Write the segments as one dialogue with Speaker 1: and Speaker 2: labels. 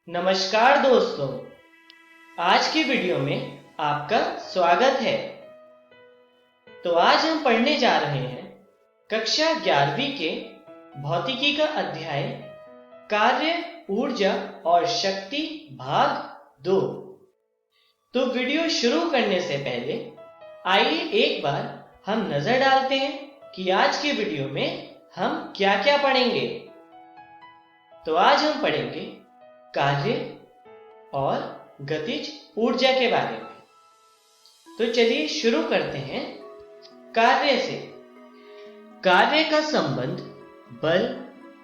Speaker 1: नमस्कार दोस्तों, आज की वीडियो में आपका स्वागत है। तो आज हम पढ़ने जा रहे हैं कक्षा 11वीं के भौतिकी का अध्याय कार्य, ऊर्जा और शक्ति भाग 2। तो वीडियो शुरू करने से पहले आइए एक बार हम नजर डालते हैं कि आज की वीडियो में हम क्या क्या पढ़ेंगे। तो आज हम पढ़ेंगे कार्य और गतिज ऊर्जा के बारे में। तो चलिए शुरू करते हैं कार्य से। कार्य का संबंध बल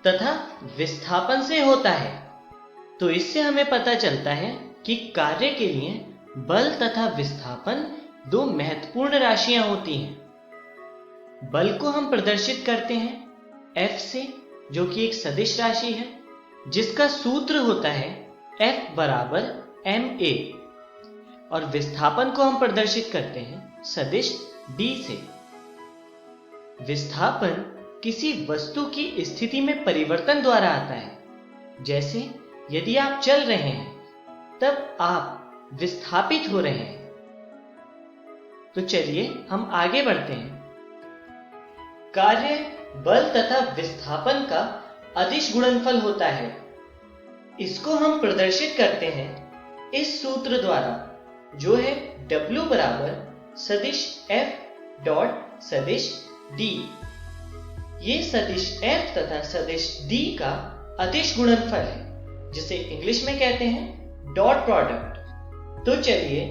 Speaker 1: तथा विस्थापन से होता है। तो इससे हमें पता चलता है कि कार्य के लिए बल तथा विस्थापन दो महत्वपूर्ण राशियां होती हैं। बल को हम प्रदर्शित करते हैं F से, जो कि एक सदिश राशि है जिसका सूत्र होता है F बराबर ma, और विस्थापन को हम प्रदर्शित करते हैं सदिश d से। विस्थापन किसी वस्तु की स्थिति में परिवर्तन द्वारा आता है। जैसे यदि आप चल रहे हैं तब आप विस्थापित हो रहे हैं। तो चलिए हम आगे बढ़ते हैं। कार्य बल तथा विस्थापन का अदिश गुणनफल होता है। इसको हम प्रदर्शित करते हैं इस सूत्र द्वारा, जो है W बराबर सदिश F डॉट सदिश D। ये सदिश F तथा सदिश D का अदिश गुणनफल है, जिसे इंग्लिश में कहते हैं डॉट प्रोडक्ट। तो चलिए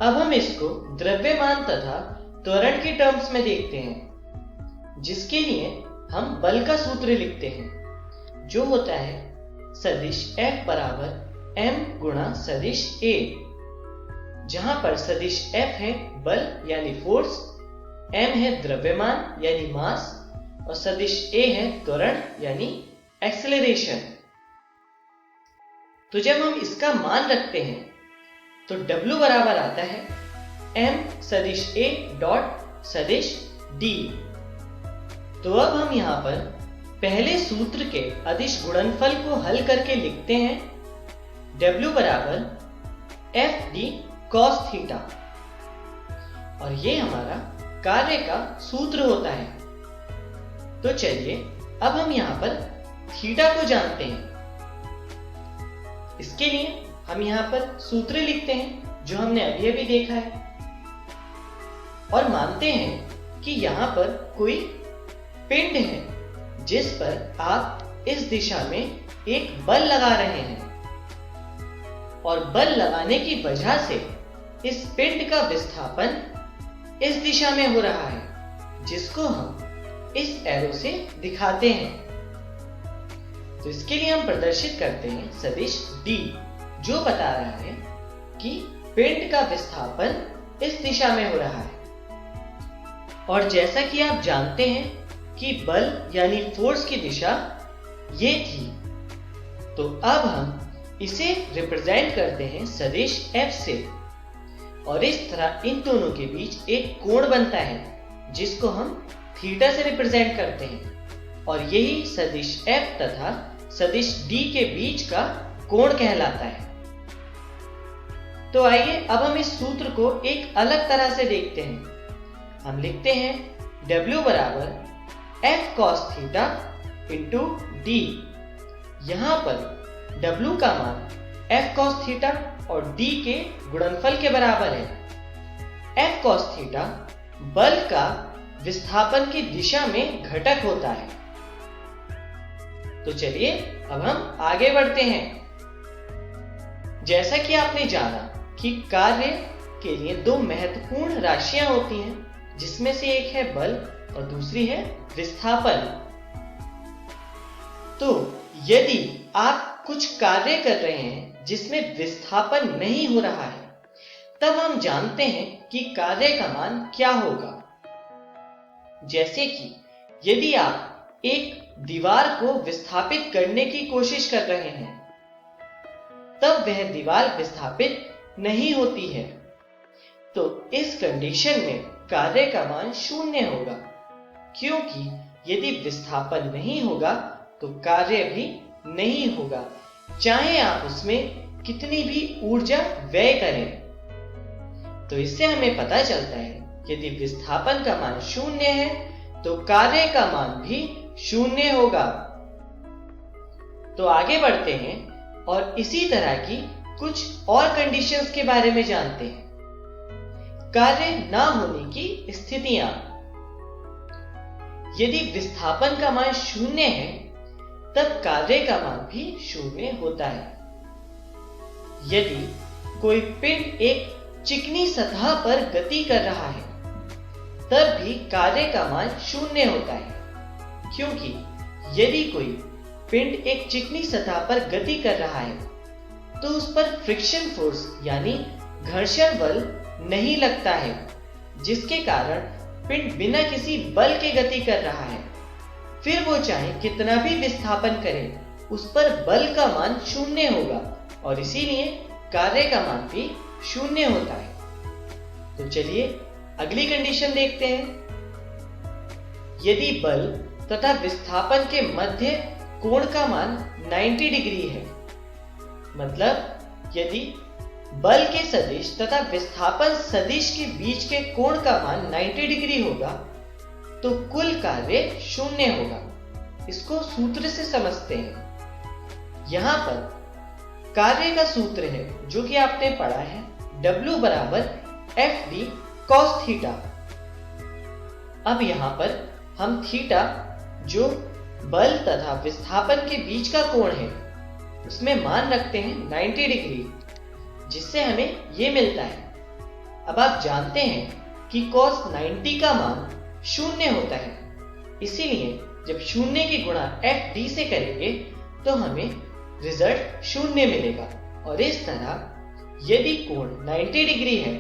Speaker 1: अब हम इसको द्रव्यमान तथा त्वरण के टर्म्स में देखते हैं, जिसके लिए हम बल का सूत्र लिखते हैं, जो होता है सदिश F बराबर m गुणा सदिश A, जहां पर सदिश F है बल यानी फोर्स, m है द्रव्यमान यानी मास, और सदिश A है त्वरण यानी एक्सेलरेशन। तो जब हम इसका मान रखते हैं तो W बराबर आता है m सदिश A डॉट सदिश D। तो अब हम यहां पर पहले सूत्र के अदिश गुणनफल को हल करके लिखते हैं W बराबर FD cos थीटा, और ये हमारा कार्य का सूत्र होता है। तो चलिए अब हम यहां पर थीटा को जानते हैं। इसके लिए हम यहां पर सूत्र लिखते हैं जो हमने अभी अभी देखा है, और मानते हैं कि यहां पर कोई पिंड है जिस पर आप इस दिशा में एक बल लगा रहे हैं, और बल लगाने की वजह से इस पिंड का विस्थापन इस दिशा में हो रहा है, जिसको हम इस एरो से दिखाते हैं। तो इसके लिए हम प्रदर्शित करते हैं सदिश D, जो बता रहा है कि पिंड का विस्थापन इस दिशा में हो रहा है। और जैसा कि आप जानते हैं कि बल यानी फोर्स की दिशा ये थी, तो अब हम इसे रिप्रेजेंट करते हैं सदिश F से, और इस तरह इन दोनों के बीच एक कोण बनता है जिसको हम थीटा से रिप्रेजेंट करते हैं, और यही सदिश F तथा सदिश D के बीच का कोण कहलाता है। तो आइए अब हम इस सूत्र को एक अलग तरह से देखते हैं। हम लिखते हैं W बराबर F cos theta into D। यहां पर W का मान F cos थीटा और D के गुणनफल के बराबर है। F cos थीटा बल का विस्थापन की दिशा में घटक होता है। तो चलिए अब हम आगे बढ़ते हैं। जैसा कि आपने जाना कि कार्य के लिए दो महत्वपूर्ण राशियां होती हैं, जिसमें से एक है बल और दूसरी है विस्थापन। तो यदि आप कुछ कार्य कर रहे हैं जिसमें विस्थापन नहीं हो रहा है, तब हम जानते हैं कि कार्य का मान क्या होगा। जैसे कि यदि आप एक दीवार को विस्थापित करने की कोशिश कर रहे हैं, तब वह दीवार विस्थापित नहीं होती है। तो इस कंडीशन में कार्य का मान 0 होगा, क्योंकि यदि विस्थापन नहीं होगा तो कार्य भी नहीं होगा। चाहे आप उसमें कितनी भी ऊर्जा व्यय करें। तो इससे हमें पता चलता है यदि विस्थापन का मान 0 है तो कार्य का मान भी 0 होगा। तो आगे बढ़ते हैं और इसी तरह की कुछ और कंडीशंस के बारे में जानते हैं। कार्य ना होने की स्थितियां। यदि विस्थापन का मान 0 है तब कार्य का मान भी 0 होता है। यदि कोई पिंड एक चिकनी सतह पर गति कर रहा है तब भी कार्य का मान 0 होता है, क्योंकि यदि कोई पिंड एक चिकनी सतह पर गति कर रहा है तो उस पर फ्रिक्शन फोर्स यानी घर्षण बल नहीं लगता है, जिसके कारण पिंड बिना किसी बल के गति कर रहा है। फिर वो चाहे कितना भी विस्थापन करे उस पर बल का मान 0 होगा और इसीलिए कार्य का मान भी 0 होता है। तो चलिए अगली कंडीशन देखते हैं। यदि बल तथा विस्थापन के मध्य कोण का मान 90 डिग्री है, मतलब यदि बल के सदिश तथा विस्थापन सदिश के बीच के कोण का मान 90 डिग्री होगा तो कुल कार्य 0 होगा। इसको सूत्र से समझते हैं। यहां पर कार्य का सूत्र है जो कि आपने पढ़ा है, W बराबर FD cos थीटा। अब यहां पर हम थीटा जो बल तथा विस्थापन के बीच का कोण है उसमें मान रखते हैं 90 डिग्री, जिससे हमें ये मिलता है। अब आप जानते हैं कि cos 90 का मान 0 होता है, इसीलिए जब 0 की गुणा FD से करेंगे तो हमें रिजल्ट 0 मिलेगा। और इस तरह यदि कोण 90 डिग्री है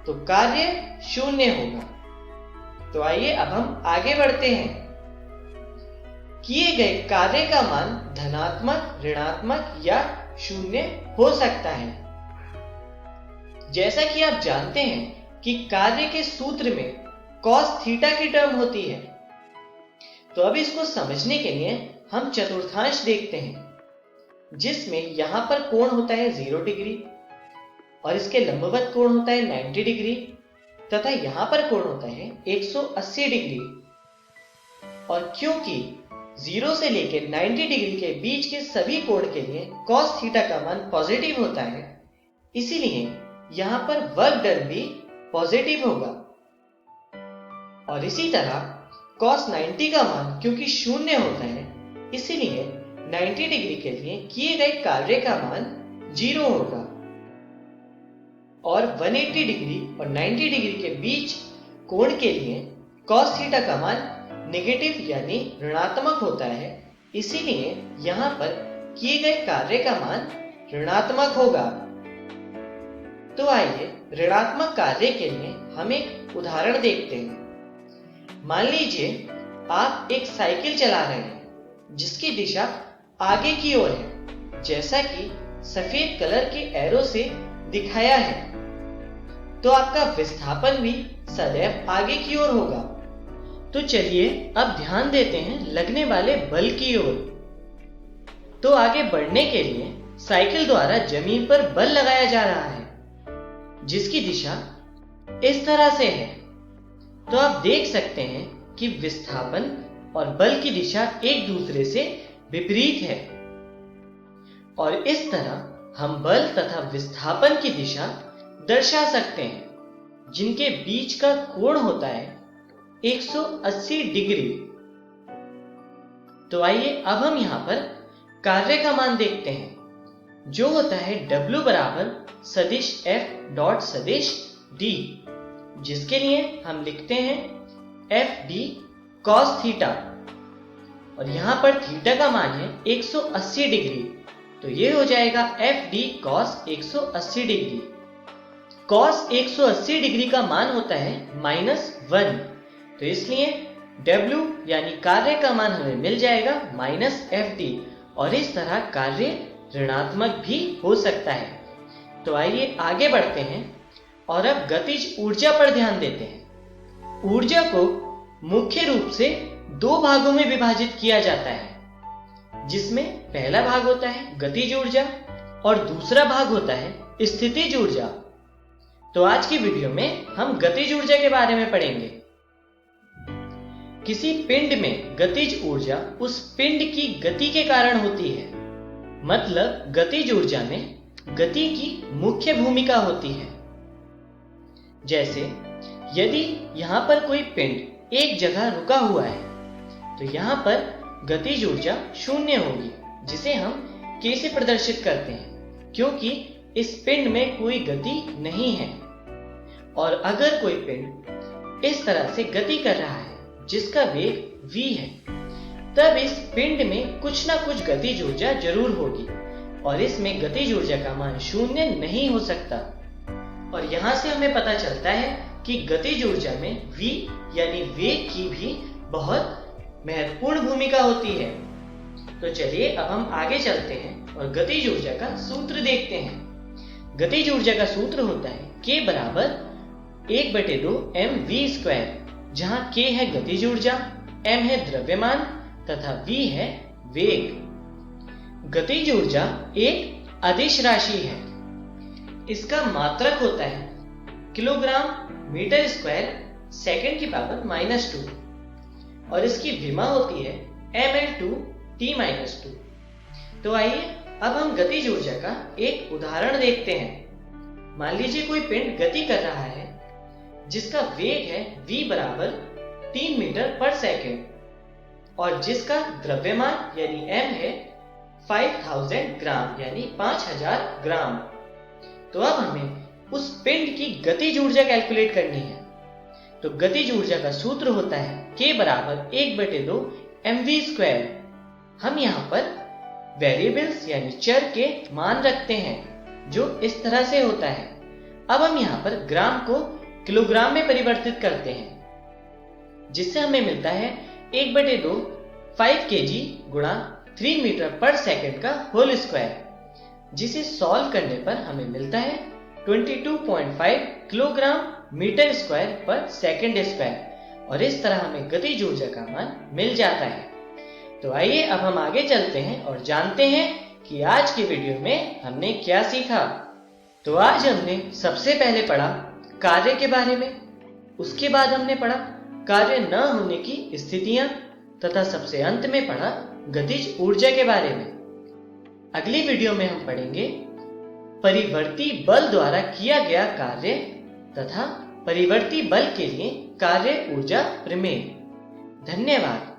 Speaker 1: तो कार्य 0 होगा। तो आइए अब हम आगे बढ़ते हैं। किए गए कार्य का मान धनात्मक, ऋणात्मक या 0 हो सकता है। जैसा कि आप जानते हैं कि कार्य के सूत्र में cos थीटा की टर्म होती है, तो अब इसको समझने के लिए हम चतुर्थांश देखते हैं, जिसमें यहां पर कोण होता है 0 डिग्री और इसके लंबवत कोण होता है 90 डिग्री तथा यहां पर कोण होता है 180 डिग्री। और क्योंकि 0 से लेकर 90 डिग्री के बीच के सभी कोण के लिए cos थीटा का मान पॉजिटिव होता है, इसीलिए यहां पर वर्क डन भी पॉजिटिव होगा। और इसी तरह cos 90 का मान क्योंकि 0 होता है, इसीलिए 90 डिग्री के लिए किए गए कार्य का मान 0 होगा। और 180 डिग्री और 90 डिग्री के बीच कोण के लिए cos थीटा का मान नेगेटिव यानी ऋणात्मक होता है, इसीलिए यहां पर किए गए कार्य का मान ऋणात्मक होगा। तो आइए ऋणात्मक कार्य के लिए हम एक उदाहरण देखते हैं। मान लीजिए आप एक साइकिल चला रहे हैं जिसकी दिशा आगे की ओर है, जैसा कि सफेद कलर के एरो से दिखाया है, तो आपका विस्थापन भी सदैव आगे की ओर होगा। तो चलिए अब ध्यान देते हैं लगने वाले बल की ओर। तो आगे बढ़ने के लिए साइकिल द्वारा जमीन पर बल लगाया जा रहा है, जिसकी दिशा इस तरह से है। तो आप देख सकते हैं कि विस्थापन और बल की दिशा एक दूसरे से विपरीत है, और इस तरह हम बल तथा विस्थापन की दिशा दर्शा सकते हैं, जिनके बीच का कोण होता है 180 डिग्री। तो आइए अब हम यहां पर कार्य का मान देखते हैं, जो होता है W बराबर सदिश F डॉट सदिश D, जिसके लिए हम लिखते हैं FD cos थीटा, और यहां पर थीटा का मान है 180 डिग्री, तो ये हो जाएगा FD cos 180 degree. cos 180 degree का मान होता है -1, तो इसलिए W यानी कार्य का मान हमें मिल जाएगा -FD, और इस तरह कार्य ऋणात्मक भी हो सकता है। तो आइए आगे बढ़ते हैं और अब गतिज ऊर्जा पर ध्यान देते हैं। ऊर्जा को मुख्य रूप से दो भागों में विभाजित किया जाता है, जिसमें पहला भाग होता है गतिज ऊर्जा और दूसरा भाग होता है स्थितिज ऊर्जा। तो आज की वीडियो में हम गतिज ऊर्जा के बारे में पढ़ेंगे। किसी पिंड में गतिज ऊर्जा उस पिंड की गति के कारण होती है, मतलब गतिज ऊर्जा में गति की मुख्य भूमिका होती है। जैसे यदि यहां पर कोई पिंड एक जगह रुका हुआ है तो यहां पर गतिज ऊर्जा शून्य होगी, जिसे हम K से प्रदर्शित करते हैं क्योंकि इस पिंड में कोई गति नहीं है। और अगर कोई पिंड इस तरह से गति कर रहा है जिसका वेग v है, तब इस पिंड में कुछ ना कुछ गतिज ऊर्जा जरूर होगी और इसमें गतिज ऊर्जा का मान शून्य नहीं हो सकता। और यहां से हमें पता चलता है कि गतिज ऊर्जा में v यानी वेग की भी बहुत महत्वपूर्ण भूमिका होती है। तो चलिए अब हम आगे चलते हैं और गतिज ऊर्जा का सूत्र देखते हैं। गतिज ऊर्जा का सूत्र होता है K बराबर 1/2 mv², जहां K है गतिज ऊर्जा, m है द्रव्यमान तथा v है वेग। गतिज ऊर्जा एक अदिश राशि है। इसका मात्रक होता है किलोग्राम मीटर स्क्वायर सेकंड की पावर -2 और इसकी विमा होती है mL2T-2। तो आइए अब हम गतिज ऊर्जा का एक उदाहरण देखते हैं। मान लीजिए कोई पिंड गति कर रहा है जिसका वेग है v बराबर 3 मीटर पर सेकंड और जिसका द्रव्यमान यानी m है 5000 ग्राम यानी 5000 ग्राम। तो अब हमें उस पिंड की गतिज ऊर्जा कैलकुलेट करनी है। तो गतिज ऊर्जा का सूत्र होता है K बराबर 1/2 mv²। हम यहाँ पर वेरिएबल्स यानी चर के मान रखते हैं जो इस तरह से होता है। अब हम यहाँ पर ग्राम को किलोग्राम में परिवर्तित करते हैं, जिससे हमें मिलता है 1/2 5 kg गुणा 3 मीटर पर सेकंड का होल स्क्वायर, जिसे सॉल्व करने पर हमें मिलता है 22.5 किलोग्राम मीटर स्क्वायर पर सेकंड स्क्वायर। और इस तरह हमें गतिज ऊर्जा का मान मिल जाता है। तो आइए अब हम आगे चलते हैं और जानते हैं कि आज की वीडियो में हमने क्या सीखा। तो आज हमने सबसे पहले पढ़ा कार्य के बारे में, उसके बाद हमने पढ़ा कार्य न होने की स्थितियां तथा सबसे अंत में पढ़ा गतिज ऊर्जा के बारे में। अगली वीडियो में हम पढ़ेंगे परिवर्ती बल द्वारा किया गया कार्य तथा परिवर्ती बल के लिए कार्य ऊर्जा प्रमेय। धन्यवाद।